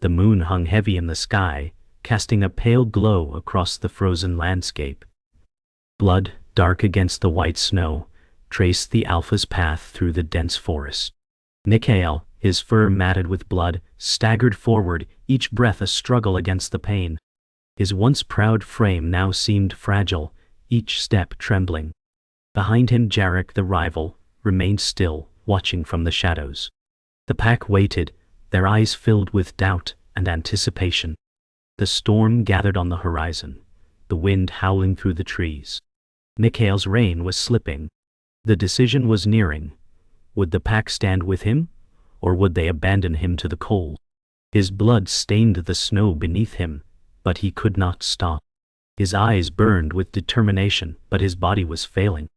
The moon hung heavy in the sky, casting a pale glow across the frozen landscape. Blood, dark against the white snow, traced the Alpha's path through the dense forest. Mikhail, his fur matted with blood, staggered forward, each breath a struggle against the pain. His once proud frame now seemed fragile, each step trembling. Behind him Jarek, the rival, remained still, watching from the shadows. The pack waited, their eyes filled with doubt and anticipation. The storm gathered on the horizon, the wind howling through the trees. Mikhail's rein was slipping. The decision was nearing. Would the pack stand with him, or would they abandon him to the cold? His blood stained the snow beneath him, but he could not stop. His eyes burned with determination, but his body was failing.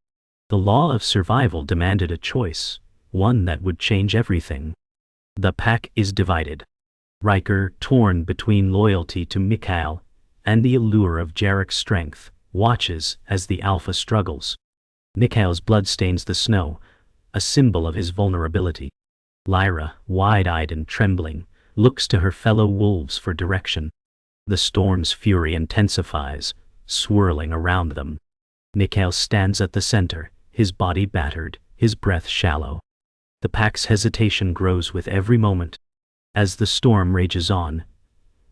The law of survival demanded a choice, one that would change everything. The pack is divided. Ryker, torn between loyalty to Mikhail and the allure of Jarek's strength, watches as the Alpha struggles. Mikhail's blood stains the snow, a symbol of his vulnerability. Lyra, wide-eyed and trembling, looks to her fellow wolves for direction. The storm's fury intensifies, swirling around them. Mikhail stands at the center, his body battered, his breath shallow. The pack's hesitation grows with every moment. As the storm rages on,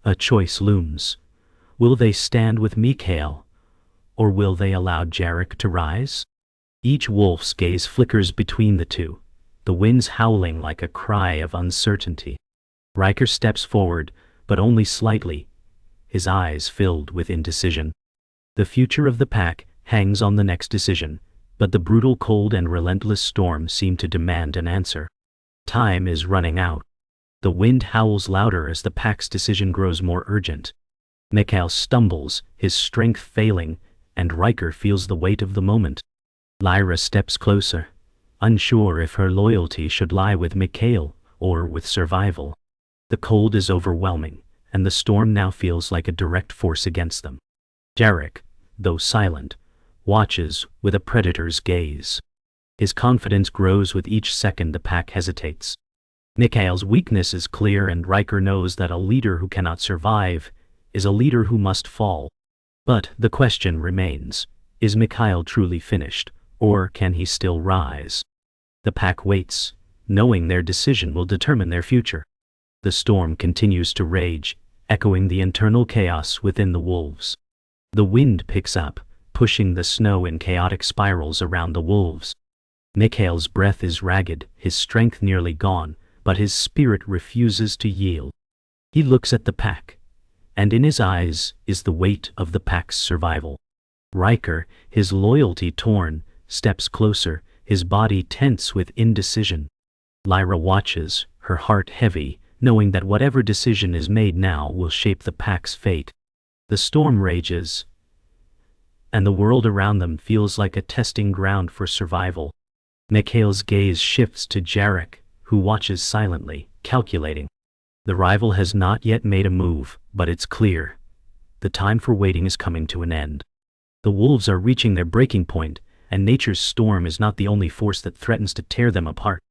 a choice looms. Will they stand with Mikhail, or will they allow Jarek to rise? Each wolf's gaze flickers between the two, the winds howling like a cry of uncertainty. Ryker steps forward, but only slightly, his eyes filled with indecision. The future of the pack hangs on the next decision, but the brutal cold and relentless storm seem to demand an answer. Time is running out. The wind howls louder as the pack's decision grows more urgent. Mikhail stumbles, his strength failing, and Ryker feels the weight of the moment. Lyra steps closer, unsure if her loyalty should lie with Mikhail or with survival. The cold is overwhelming, and the storm now feels like a direct force against them. Jarek, though silent, watches with a predator's gaze. His confidence grows with each second the pack hesitates. Mikhail's weakness is clear, and Ryker knows that a leader who cannot survive is a leader who must fall. But the question remains, is Mikhail truly finished, or can he still rise? The pack waits, knowing their decision will determine their future. The storm continues to rage, echoing the internal chaos within the wolves. The wind picks up, pushing the snow in chaotic spirals around the wolves. Mikhail's breath is ragged, his strength nearly gone, but his spirit refuses to yield. He looks at the pack, and in his eyes is the weight of the pack's survival. Ryker, his loyalty torn, steps closer, his body tense with indecision. Lyra watches, her heart heavy, knowing that whatever decision is made now will shape the pack's fate. The storm rages, and the world around them feels like a testing ground for survival. Mikhail's gaze shifts to Jarek, who watches silently, calculating. The rival has not yet made a move, but it's clear. The time for waiting is coming to an end. The wolves are reaching their breaking point, and nature's storm is not the only force that threatens to tear them apart.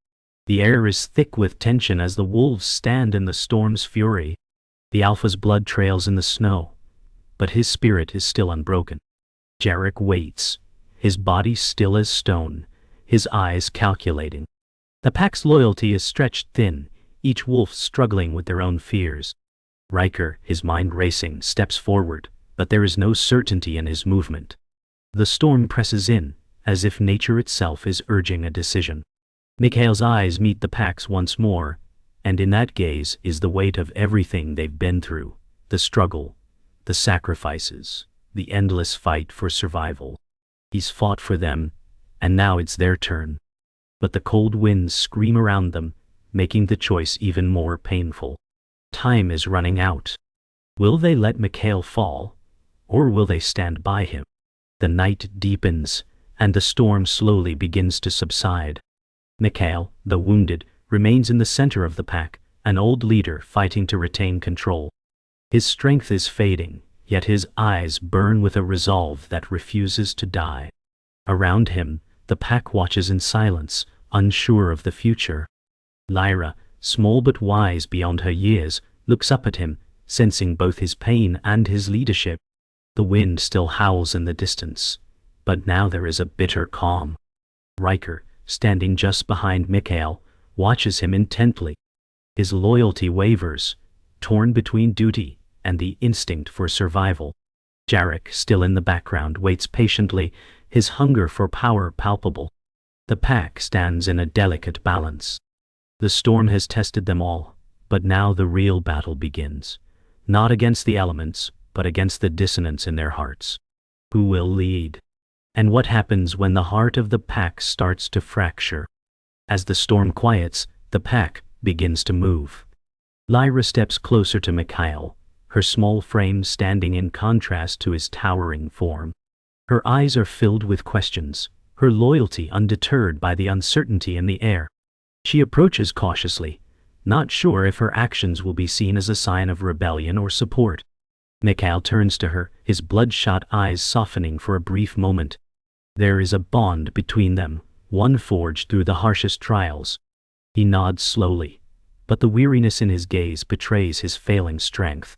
The air is thick with tension as the wolves stand in the storm's fury. The Alpha's blood trails in the snow, but his spirit is still unbroken. Jarek waits, his body still as stone, his eyes calculating. The pack's loyalty is stretched thin, each wolf struggling with their own fears. Ryker, his mind racing, steps forward, but there is no certainty in his movement. The storm presses in, as if nature itself is urging a decision. Mikhail's eyes meet the pack's once more, and in that gaze is the weight of everything they've been through, the struggle, the sacrifices, the endless fight for survival. He's fought for them, and now it's their turn. But the cold winds scream around them, making the choice even more painful. Time is running out. Will they let Mikhail fall, or will they stand by him? The night deepens, and the storm slowly begins to subside. Mikhail, though wounded, remains in the center of the pack, an old leader fighting to retain control. His strength is fading, yet his eyes burn with a resolve that refuses to die. Around him, the pack watches in silence, unsure of the future. Lyra, small but wise beyond her years, looks up at him, sensing both his pain and his leadership. The wind still howls in the distance, but now there is a bitter calm. Ryker, standing just behind Mikhail, watches him intently. His loyalty wavers, torn between duty and the instinct for survival. Jarek, still in the background, waits patiently, his hunger for power palpable. The pack stands in a delicate balance. The storm has tested them all, but now the real battle begins. Not against the elements, but against the dissonance in their hearts. Who will lead? And what happens when the heart of the pack starts to fracture? As the storm quiets, the pack begins to move. Lyra steps closer to Mikhail, her small frame standing in contrast to his towering form. Her eyes are filled with questions, her loyalty undeterred by the uncertainty in the air. She approaches cautiously, not sure if her actions will be seen as a sign of rebellion or support. Mikhail turns to her, his bloodshot eyes softening for a brief moment. There is a bond between them, one forged through the harshest trials. He nods slowly, but the weariness in his gaze betrays his failing strength.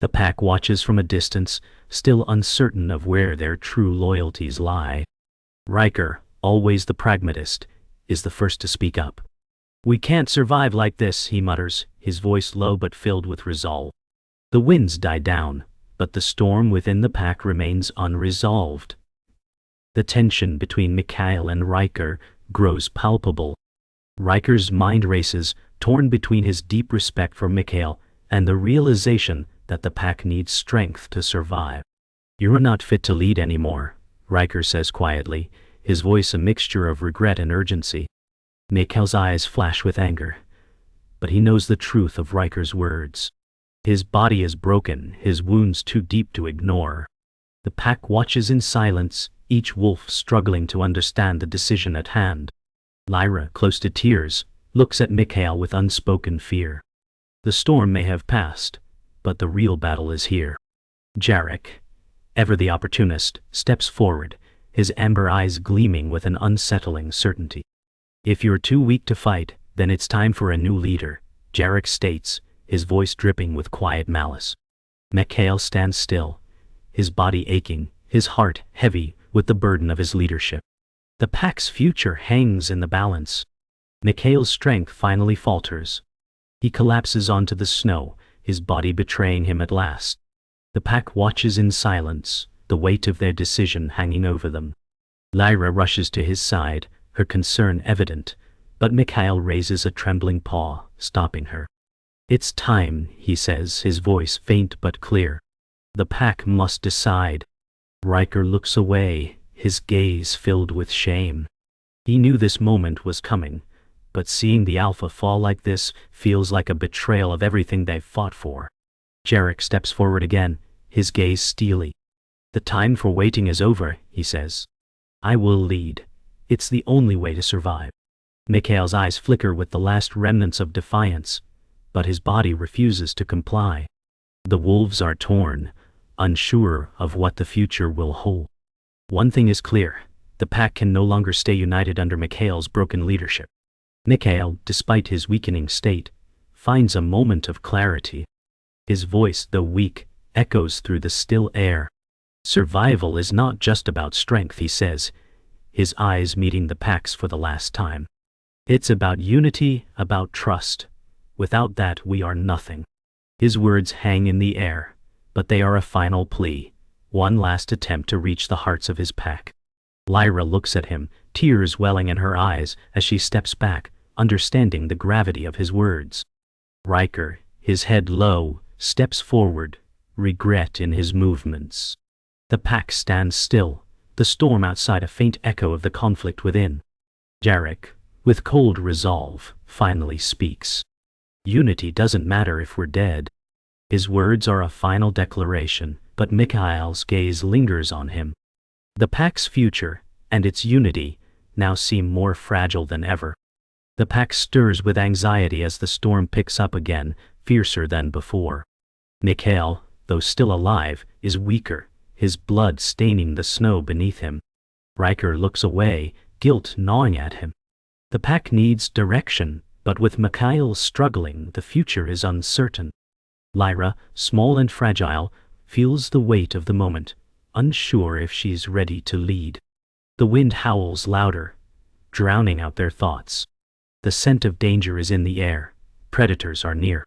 The pack watches from a distance, still uncertain of where their true loyalties lie. Ryker, always the pragmatist, is the first to speak up. "We can't survive like this," he mutters, his voice low but filled with resolve. The winds die down, but the storm within the pack remains unresolved. The tension between Mikhail and Ryker grows palpable. Ryker's mind races, torn between his deep respect for Mikhail and the realization that the pack needs strength to survive. "You're not fit to lead anymore," Ryker says quietly, his voice a mixture of regret and urgency. Mikhail's eyes flash with anger, but he knows the truth of Ryker's words. His body is broken, his wounds too deep to ignore. The pack watches in silence, each wolf struggling to understand the decision at hand. Lyra, close to tears, looks at Mikhail with unspoken fear. The storm may have passed, but the real battle is here. Jarek, ever the opportunist, steps forward, his amber eyes gleaming with an unsettling certainty. "If you're too weak to fight, then it's time for a new leader," Jarek states, his voice dripping with quiet malice. Mikhail stands still, his body aching, his heart heavy with the burden of his leadership. The pack's future hangs in the balance. Mikhail's strength finally falters. He collapses onto the snow, his body betraying him at last. The pack watches in silence, the weight of their decision hanging over them. Lyra rushes to his side, her concern evident, but Mikhail raises a trembling paw, stopping her. "It's time," he says, his voice faint but clear. "The pack must decide." Ryker looks away, his gaze filled with shame. He knew this moment was coming, but seeing the Alpha fall like this feels like a betrayal of everything they've fought for. Jarek steps forward again, his gaze steely. "The time for waiting is over," he says. "I will lead. It's the only way to survive." Mikhail's eyes flicker with the last remnants of defiance, but his body refuses to comply. The wolves are torn, unsure of what the future will hold. One thing is clear, the pack can no longer stay united under Mikhail's broken leadership. Mikhail, despite his weakening state, finds a moment of clarity. His voice, though weak, echoes through the still air. "Survival is not just about strength," he says, his eyes meeting the pack's for the last time. "It's about unity, about trust. Without that we are nothing." His words hang in the air, but they are a final plea, one last attempt to reach the hearts of his pack. Lyra looks at him, tears welling in her eyes as she steps back, understanding the gravity of his words. Ryker, his head low, steps forward, regret in his movements. The pack stands still, the storm outside a faint echo of the conflict within. Jarek, with cold resolve, finally speaks. "Unity doesn't matter if we're dead." His words are a final declaration, but Mikhail's gaze lingers on him. The pack's future, and its unity, now seem more fragile than ever. The pack stirs with anxiety as the storm picks up again, fiercer than before. Mikhail, though still alive, is weaker, his blood staining the snow beneath him. Ryker looks away, guilt gnawing at him. The pack needs direction, but with Mikhail struggling, the future is uncertain. Lyra, small and fragile, feels the weight of the moment, unsure if she's ready to lead. The wind howls louder, drowning out their thoughts. The scent of danger is in the air. Predators are near.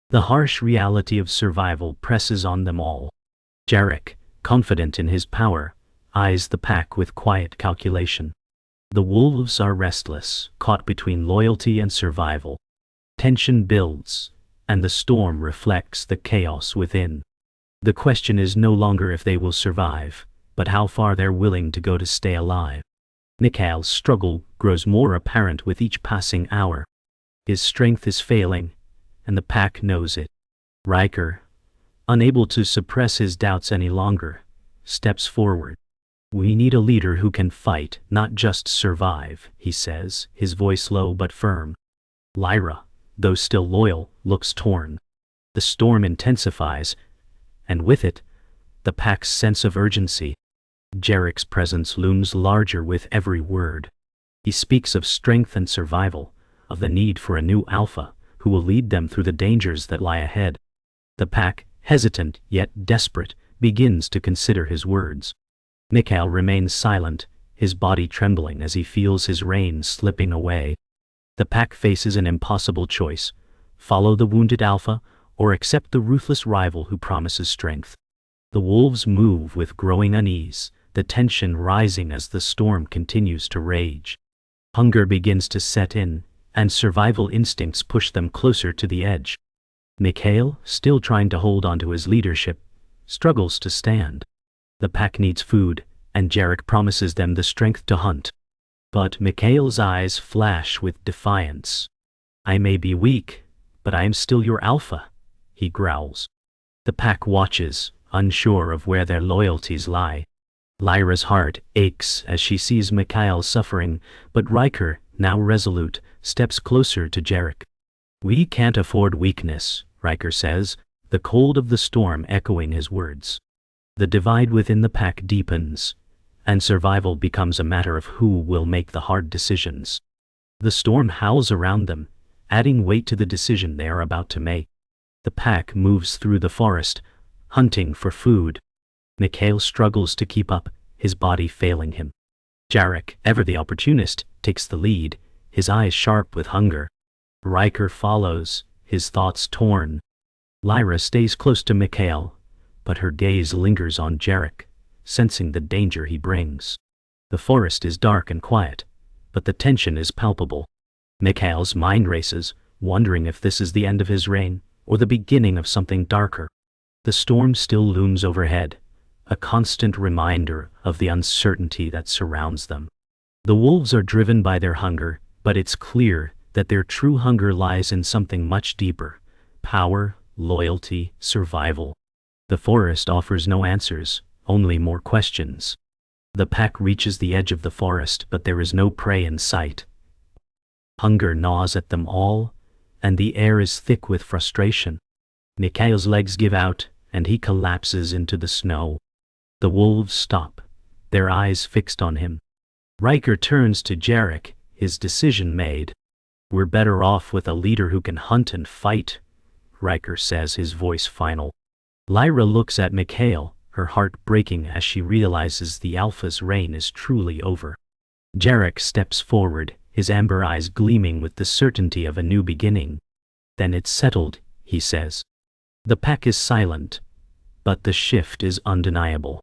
The harsh reality of survival presses on them all. Jarek, confident in his power, eyes the pack with quiet calculation. The wolves are restless, caught between loyalty and survival. Tension builds, and the storm reflects the chaos within. The question is no longer if they will survive, but how far they're willing to go to stay alive. Mikhail's struggle grows more apparent with each passing hour. His strength is failing, and the pack knows it. Ryker, unable to suppress his doubts any longer, steps forward. "We need a leader who can fight, not just survive," he says, his voice low but firm. Lyra, though still loyal, looks torn. The storm intensifies, and with it, the pack's sense of urgency. Jarek's presence looms larger with every word. He speaks of strength and survival, of the need for a new alpha who will lead them through the dangers that lie ahead. The pack, hesitant yet desperate, begins to consider his words. Mikhail remains silent, his body trembling as he feels his reins slipping away. The pack faces an impossible choice: follow the wounded alpha, or accept the ruthless rival who promises strength. The wolves move with growing unease, the tension rising as the storm continues to rage. Hunger begins to set in, and survival instincts push them closer to the edge. Mikhail, still trying to hold on to his leadership, struggles to stand. The pack needs food, and Jarek promises them the strength to hunt. But Mikhail's eyes flash with defiance. "I may be weak, but I am still your alpha," he growls. The pack watches, unsure of where their loyalties lie. Lyra's heart aches as she sees Mikhail suffering, but Ryker, now resolute, steps closer to Jarek. "We can't afford weakness," Ryker says, the cold of the storm echoing his words. The divide within the pack deepens, and survival becomes a matter of who will make the hard decisions. The storm howls around them, adding weight to the decision they are about to make. The pack moves through the forest, hunting for food. Mikhail struggles to keep up, his body failing him. Jarek, ever the opportunist, takes the lead, his eyes sharp with hunger. Ryker follows, his thoughts torn. Lyra stays close to Mikhail, but her gaze lingers on Jarek, sensing the danger he brings. The forest is dark and quiet, but the tension is palpable. Mikhail's mind races, wondering if this is the end of his reign, or the beginning of something darker. The storm still looms overhead, a constant reminder of the uncertainty that surrounds them. The wolves are driven by their hunger, but it's clear that their true hunger lies in something much deeper: power, loyalty, survival. The forest offers no answers, only more questions. The pack reaches the edge of the forest, but there is no prey in sight. Hunger gnaws at them all, and the air is thick with frustration. Mikhail's legs give out, and he collapses into the snow. The wolves stop, their eyes fixed on him. Ryker turns to Jarek, his decision made. "We're better off with a leader who can hunt and fight," Ryker says, his voice final. Lyra looks at Mikhail, her heart breaking as she realizes the alpha's reign is truly over. Jarek steps forward, his amber eyes gleaming with the certainty of a new beginning. "Then it's settled," he says. The pack is silent, but the shift is undeniable.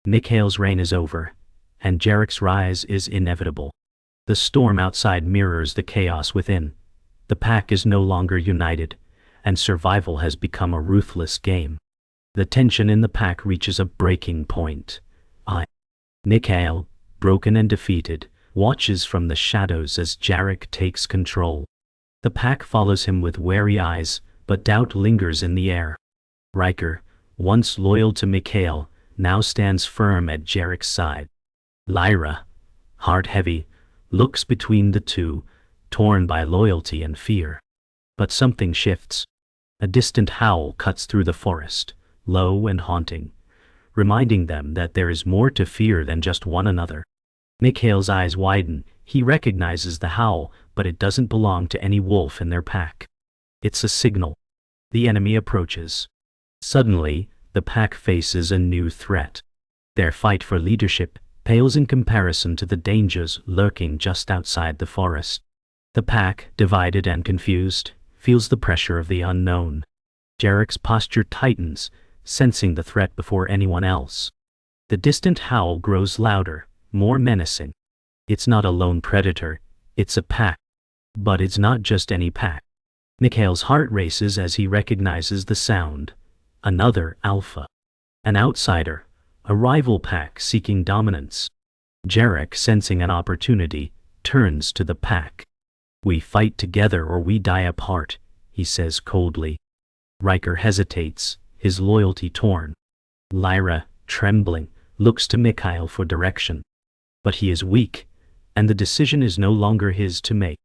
Mikhail's reign is over, and Jarek's rise is inevitable. The storm outside mirrors the chaos within. The pack is no longer united, and survival has become a ruthless game. The tension in the pack reaches a breaking point. Mikhail, broken and defeated, watches from the shadows as Jarek takes control. The pack follows him with wary eyes, but doubt lingers in the air. Ryker, once loyal to Mikhail, now stands firm at Jarek's side. Lyra, heart heavy, looks between the two, torn by loyalty and fear. But something shifts. A distant howl cuts through the forest, low and haunting, reminding them that there is more to fear than just one another. Mikhail's eyes widen. He recognizes the howl, but it doesn't belong to any wolf in their pack. It's a signal. The enemy approaches. Suddenly, the pack faces a new threat. Their fight for leadership pales in comparison to the dangers lurking just outside the forest. The pack, divided and confused, feels the pressure of the unknown. Jarek's posture tightens, sensing the threat before anyone else. The distant howl grows louder, more menacing. It's not a lone predator, it's a pack. But it's not just any pack. Mikhail's heart races as he recognizes the sound. Another alpha. An outsider, a rival pack seeking dominance. Jarek, sensing an opportunity, turns to the pack. "We fight together or we die apart," he says coldly. Ryker hesitates, his loyalty torn. Lyra, trembling, looks to Mikhail for direction. But he is weak, and the decision is no longer his to make.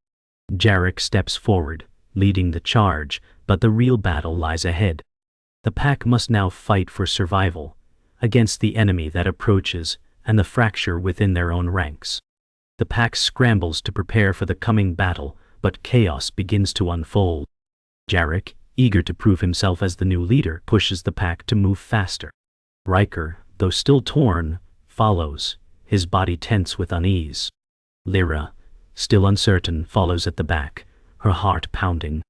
Jarek steps forward, leading the charge, but the real battle lies ahead. The pack must now fight for survival, against the enemy that approaches and the fracture within their own ranks. The pack scrambles to prepare for the coming battle, but chaos begins to unfold. Jarek, eager to prove himself as the new leader, pushes the pack to move faster. Ryker, though still torn, follows, his body tense with unease. Lyra, still uncertain, follows at the back, her heart pounding.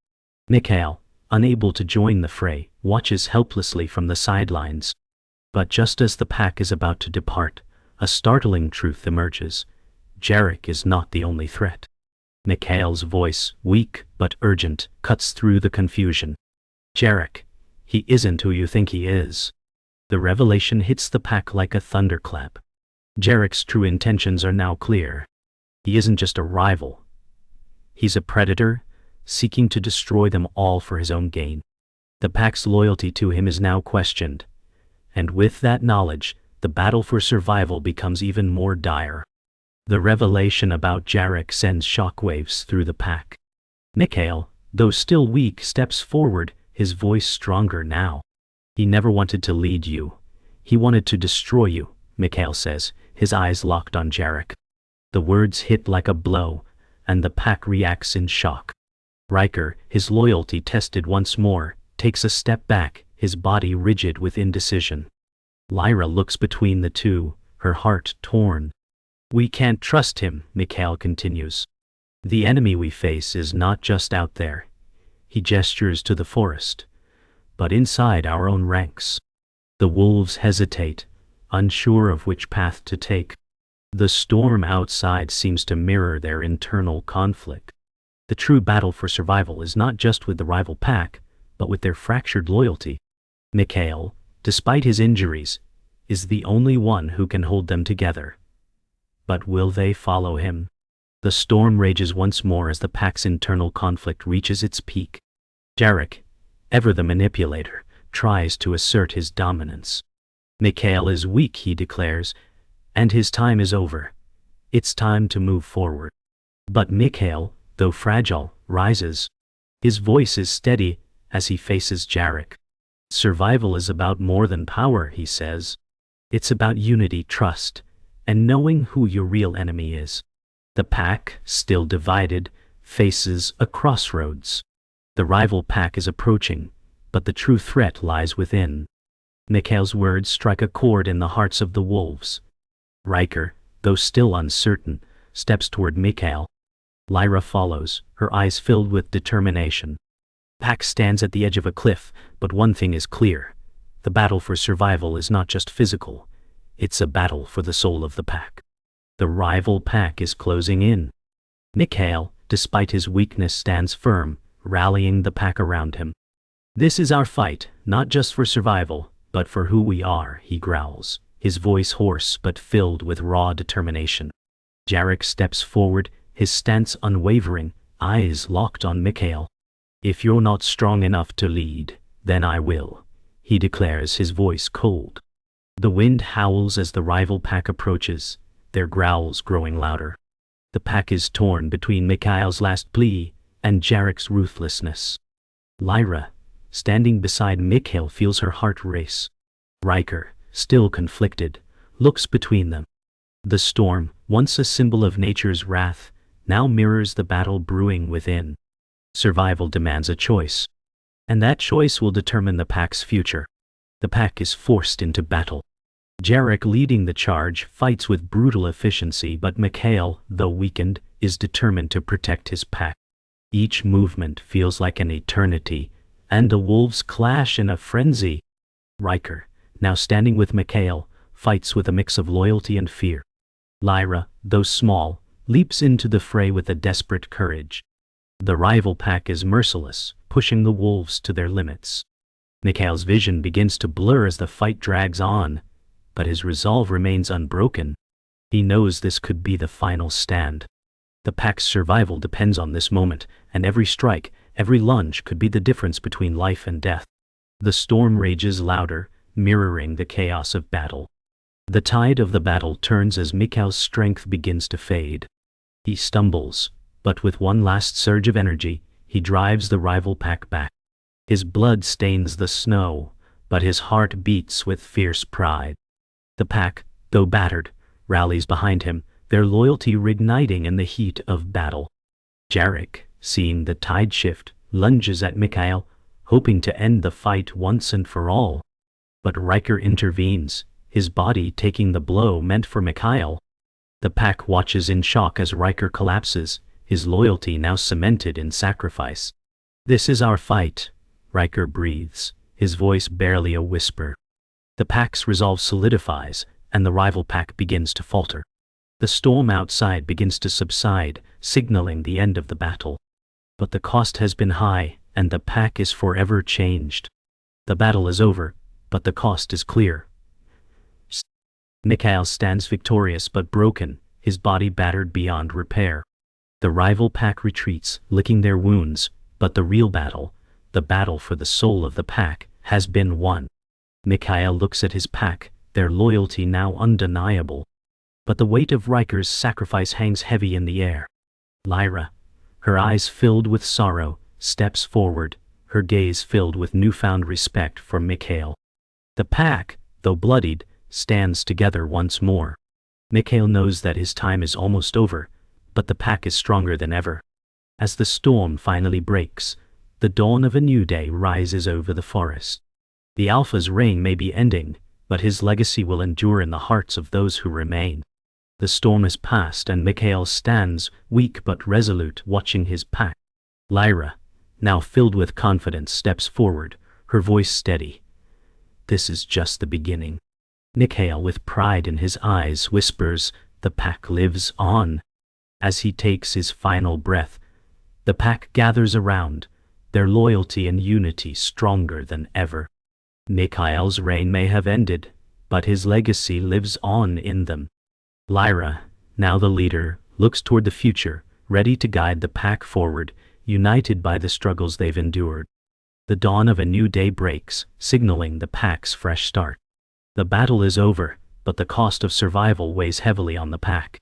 Mikhail, unable to join the fray, watches helplessly from the sidelines. But just as the pack is about to depart, a startling truth emerges. Jarek is not the only threat. Mikhail's voice, weak but urgent, cuts through the confusion. "Jarek, he isn't who you think he is." The revelation hits the pack like a thunderclap. Jarek's true intentions are now clear. He isn't just a rival. He's a predator, seeking to destroy them all for his own gain. The pack's loyalty to him is now questioned. And with that knowledge, the battle for survival becomes even more dire. The revelation about Jarek sends shockwaves through the pack. Mikhail, though still weak, steps forward, his voice stronger now. "He never wanted to lead you. He wanted to destroy you," Mikhail says, his eyes locked on Jarek. The words hit like a blow, and the pack reacts in shock. Ryker, his loyalty tested once more, takes a step back, his body rigid with indecision. Lyra looks between the two, her heart torn. "We can't trust him," Mikhail continues. "The enemy we face is not just out there." He gestures to the forest. "But inside our own ranks." The wolves hesitate, unsure of which path to take. The storm outside seems to mirror their internal conflict. The true battle for survival is not just with the rival pack, but with their fractured loyalty. Mikhail, despite his injuries, is the only one who can hold them together. But will they follow him? The storm rages once more as the pack's internal conflict reaches its peak. Jarek, ever the manipulator, tries to assert his dominance. Mikhail is weak, he declares, and his time is over. It's time to move forward. But Mikhail, though fragile, rises. His voice is steady as he faces Jarek. "Survival is about more than power," he says. "It's about unity, trust, and knowing who your real enemy is." The pack, still divided, faces a crossroads. The rival pack is approaching, but the true threat lies within. Mikhail's words strike a chord in the hearts of the wolves. Ryker, though still uncertain, steps toward Mikhail. Lyra follows, her eyes filled with determination. Pack stands at the edge of a cliff, but one thing is clear. The battle for survival is not just physical. It's a battle for the soul of the pack. The rival pack is closing in. Mikhail, despite his weakness, stands firm, rallying the pack around him. "This is our fight, not just for survival, but for who we are," he growls, his voice hoarse but filled with raw determination. Jarek steps forward, his stance unwavering, eyes locked on Mikhail. "If you're not strong enough to lead, then I will," he declares, his voice cold. The wind howls as the rival pack approaches, their growls growing louder. The pack is torn between Mikhail's last plea and Jarek's ruthlessness. Lyra, standing beside Mikhail, feels her heart race. Ryker, still conflicted, looks between them. The storm, once a symbol of nature's wrath, now mirrors the battle brewing within. Survival demands a choice. And that choice will determine the pack's future. The pack is forced into battle. Jarek, leading the charge, fights with brutal efficiency, but Mikhail, though weakened, is determined to protect his pack. Each movement feels like an eternity, and the wolves clash in a frenzy. Ryker, now standing with Mikhail, fights with a mix of loyalty and fear. Lyra, though small, leaps into the fray with a desperate courage. The rival pack is merciless, pushing the wolves to their limits. Mikhail's vision begins to blur as the fight drags on, but his resolve remains unbroken. He knows this could be the final stand. The pack's survival depends on this moment, and every strike, every lunge could be the difference between life and death. The storm rages louder, mirroring the chaos of battle. The tide of the battle turns as Mikhail's strength begins to fade. He stumbles, but with one last surge of energy, he drives the rival pack back. His blood stains the snow, but his heart beats with fierce pride. The pack, though battered, rallies behind him, their loyalty reigniting in the heat of battle. Jarek, seeing the tide shift, lunges at Mikhail, hoping to end the fight once and for all. But Ryker intervenes, his body taking the blow meant for Mikhail. The pack watches in shock as Ryker collapses, his loyalty now cemented in sacrifice. "This is our fight," Ryker breathes, his voice barely a whisper. The pack's resolve solidifies, and the rival pack begins to falter. The storm outside begins to subside, signaling the end of the battle. But the cost has been high, and the pack is forever changed. The battle is over, but the cost is clear. Mikhail stands victorious but broken, his body battered beyond repair. The rival pack retreats, licking their wounds, but the real battle, the battle for the soul of the pack, has been won. Mikhail looks at his pack, their loyalty now undeniable. But the weight of Ryker's sacrifice hangs heavy in the air. Lyra, her eyes filled with sorrow, steps forward, her gaze filled with newfound respect for Mikhail. The pack, though bloodied, stands together once more. Mikhail knows that his time is almost over, but the pack is stronger than ever. As the storm finally breaks, the dawn of a new day rises over the forest. The Alpha's reign may be ending, but his legacy will endure in the hearts of those who remain. The storm is past, and Mikhail stands, weak but resolute, watching his pack. Lyra, now filled with confidence, steps forward, her voice steady. "This is just the beginning." Mikhail, with pride in his eyes, whispers, "The pack lives on." As he takes his final breath, the pack gathers around, their loyalty and unity stronger than ever. Mikhail's reign may have ended, but his legacy lives on in them. Lyra, now the leader, looks toward the future, ready to guide the pack forward, united by the struggles they've endured. The dawn of a new day breaks, signaling the pack's fresh start. The battle is over, but the cost of survival weighs heavily on the pack.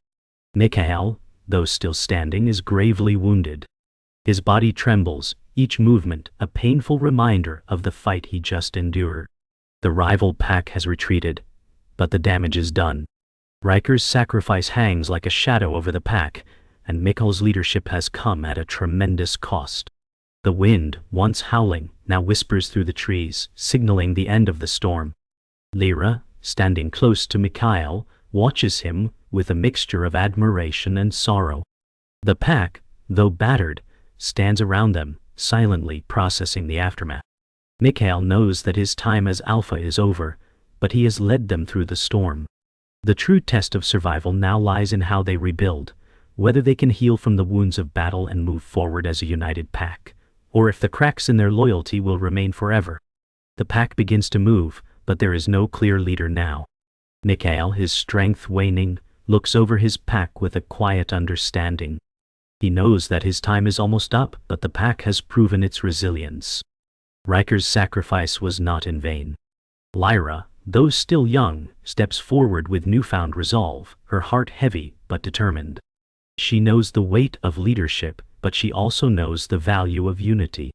Mikhail, though still standing, is gravely wounded. His body trembles, each movement a painful reminder of the fight he just endured. The rival pack has retreated, but the damage is done. Ryker's sacrifice hangs like a shadow over the pack, and Mikhail's leadership has come at a tremendous cost. The wind, once howling, now whispers through the trees, signaling the end of the storm. Lyra, standing close to Mikhail, watches him with a mixture of admiration and sorrow. The pack, though battered, stands around them, silently processing the aftermath. Mikhail knows that his time as Alpha is over, but he has led them through the storm. The true test of survival now lies in how they rebuild, whether they can heal from the wounds of battle and move forward as a united pack, or if the cracks in their loyalty will remain forever. The pack begins to move, but there is no clear leader now. Mikhail, his strength waning, looks over his pack with a quiet understanding. He knows that his time is almost up, but the pack has proven its resilience. Ryker's sacrifice was not in vain. Lyra, though still young, steps forward with newfound resolve, her heart heavy but determined. She knows the weight of leadership, but she also knows the value of unity.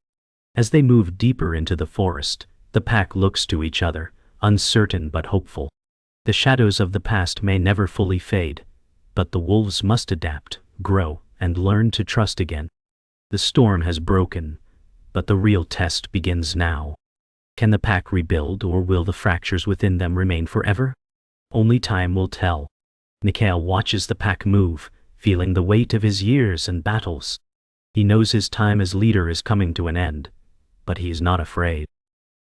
As they move deeper into the forest, the pack looks to each other, uncertain but hopeful. The shadows of the past may never fully fade, but the wolves must adapt, grow, and learn to trust again. The storm has broken, But the real test begins now. Can the pack rebuild, or will the fractures within them remain forever? Only time will tell. Mikhail watches the pack move, feeling the weight of his years and battles. He knows his time as leader is coming to an end, but he is not afraid.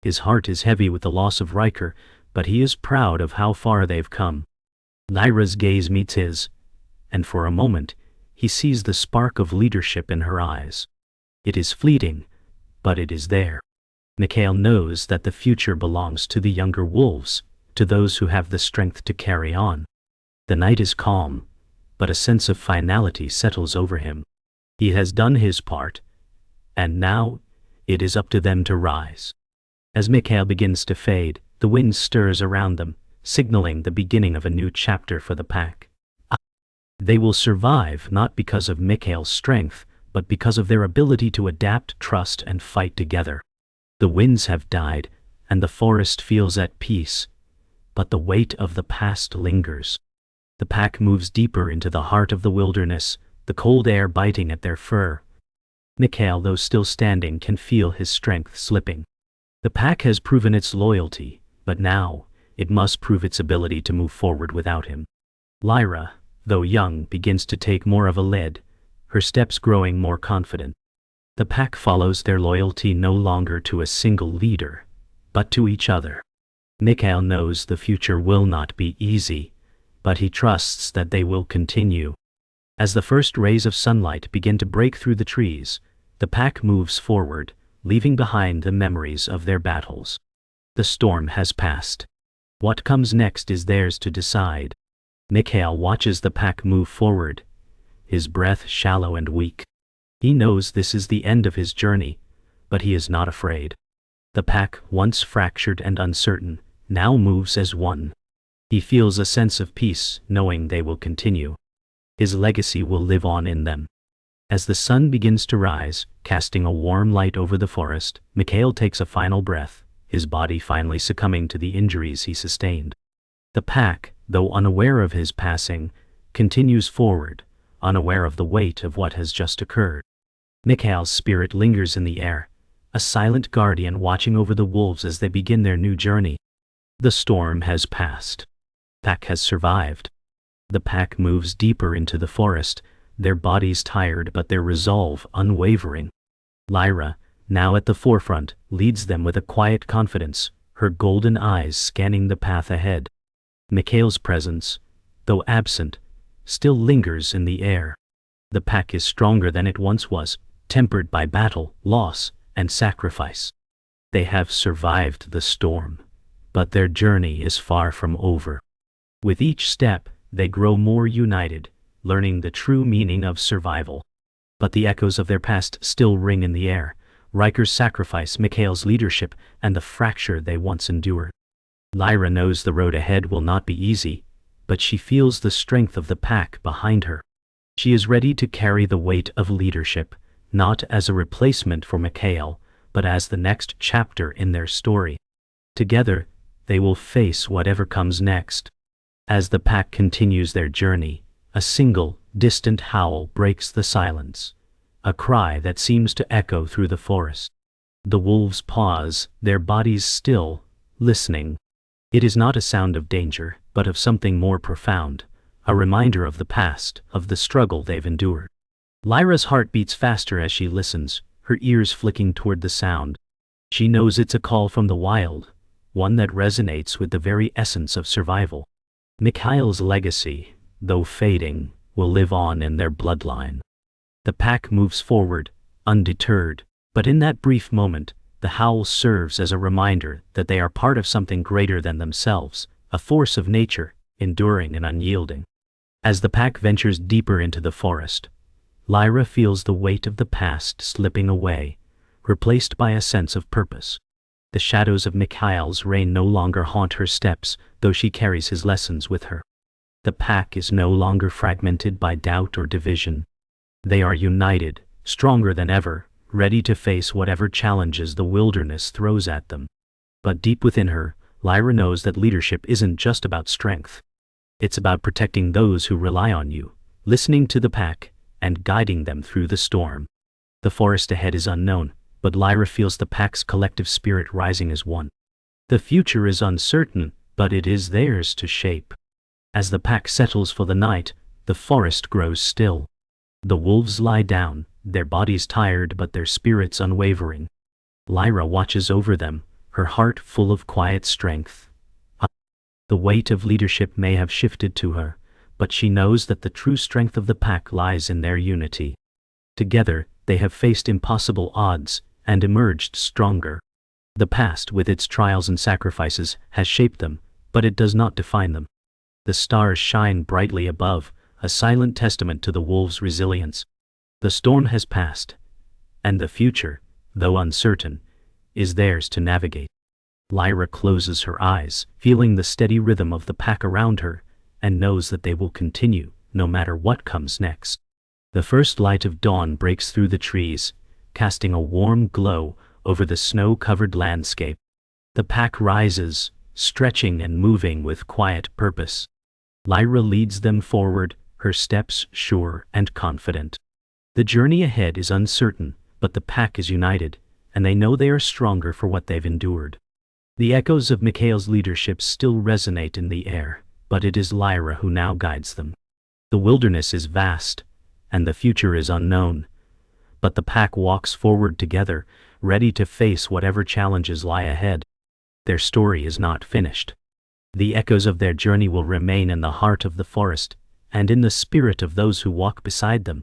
His heart is heavy with the loss of Ryker, but he is proud of how far they've come. Lyra's gaze meets his, and for a moment, he sees the spark of leadership in her eyes. It is fleeting, but it is there. Mikhail knows that the future belongs to the younger wolves, to those who have the strength to carry on. The night is calm, but a sense of finality settles over him. He has done his part, and now it is up to them to rise. As Mikhail begins to fade, the wind stirs around them, signaling the beginning of a new chapter for the pack. They will survive not because of Mikhail's strength, but because of their ability to adapt, trust, and fight together. The winds have died, and the forest feels at peace, but the weight of the past lingers. The pack moves deeper into the heart of the wilderness, the cold air biting at their fur. Mikhail, though still standing, can feel his strength slipping. The pack has proven its loyalty, but now it must prove its ability to move forward without him. Lyra, though young, begins to take more of a lead, her steps growing more confident. The pack follows their loyalty no longer to a single leader, but to each other. Mikhail knows the future will not be easy, but he trusts that they will continue. As the first rays of sunlight begin to break through the trees, the pack moves forward, leaving behind the memories of their battles. The storm has passed. What comes next is theirs to decide. Mikhail watches the pack move forward, his breath shallow and weak. He knows this is the end of his journey, but he is not afraid. The pack, once fractured and uncertain, now moves as one. He feels a sense of peace, knowing they will continue. His legacy will live on in them. As the sun begins to rise, casting a warm light over the forest, Mikhail takes a final breath, his body finally succumbing to the injuries he sustained. The pack, though unaware of his passing, continues forward, unaware of the weight of what has just occurred. Mikhail's spirit lingers in the air, a silent guardian watching over the wolves as they begin their new journey. The storm has passed. The pack has survived. The pack moves deeper into the forest, their bodies tired but their resolve unwavering. Lyra, now at the forefront, leads them with a quiet confidence, her golden eyes scanning the path ahead. Mikhail's presence, though absent, still lingers in the air. The pack is stronger than it once was, tempered by battle, loss, and sacrifice. They have survived the storm, but their journey is far from over. With each step, they grow more united, learning the true meaning of survival. But the echoes of their past still ring in the air, Ryker's sacrifice, Mikhail's leadership, and the fracture they once endured. Lyra knows the road ahead will not be easy, but she feels the strength of the pack behind her. She is ready to carry the weight of leadership, not as a replacement for Mikhail, but as the next chapter in their story. Together, they will face whatever comes next. As the pack continues their journey, a single, distant howl breaks the silence, a cry that seems to echo through the forest. The wolves pause, their bodies still, listening. It is not a sound of danger, but of something more profound, a reminder of the past, of the struggle they've endured. Lyra's heart beats faster as she listens, her ears flicking toward the sound. She knows it's a call from the wild, one that resonates with the very essence of survival. Mikhail's legacy, though fading, will live on in their bloodline. The pack moves forward, undeterred, but in that brief moment, the howl serves as a reminder that they are part of something greater than themselves, a force of nature, enduring and unyielding. As the pack ventures deeper into the forest, Lyra feels the weight of the past slipping away, replaced by a sense of purpose. The shadows of Mikhail's reign no longer haunt her steps, though she carries his lessons with her. The pack is no longer fragmented by doubt or division. They are united, stronger than ever, ready to face whatever challenges the wilderness throws at them. But deep within her, Lyra knows that leadership isn't just about strength. It's about protecting those who rely on you, listening to the pack, and guiding them through the storm. The forest ahead is unknown, but Lyra feels the pack's collective spirit rising as one. The future is uncertain, but it is theirs to shape. As the pack settles for the night, the forest grows still. The wolves lie down, their bodies tired but their spirits unwavering. Lyra watches over them, her heart full of quiet strength. The weight of leadership may have shifted to her, but she knows that the true strength of the pack lies in their unity. Together, they have faced impossible odds and emerged stronger. The past, with its trials and sacrifices, has shaped them, but it does not define them. The stars shine brightly above, a silent testament to the wolves' resilience. The storm has passed, and the future, though uncertain, is theirs to navigate. Lyra closes her eyes, feeling the steady rhythm of the pack around her, and knows that they will continue, no matter what comes next. The first light of dawn breaks through the trees, casting a warm glow over the snow-covered landscape. The pack rises, stretching and moving with quiet purpose. Lyra leads them forward, her steps sure and confident. The journey ahead is uncertain, but the pack is united, and they know they are stronger for what they've endured. The echoes of Mikhail's leadership still resonate in the air, but it is Lyra who now guides them. The wilderness is vast, and the future is unknown, but the pack walks forward together, ready to face whatever challenges lie ahead. Their story is not finished. The echoes of their journey will remain in the heart of the forest, and in the spirit of those who walk beside them.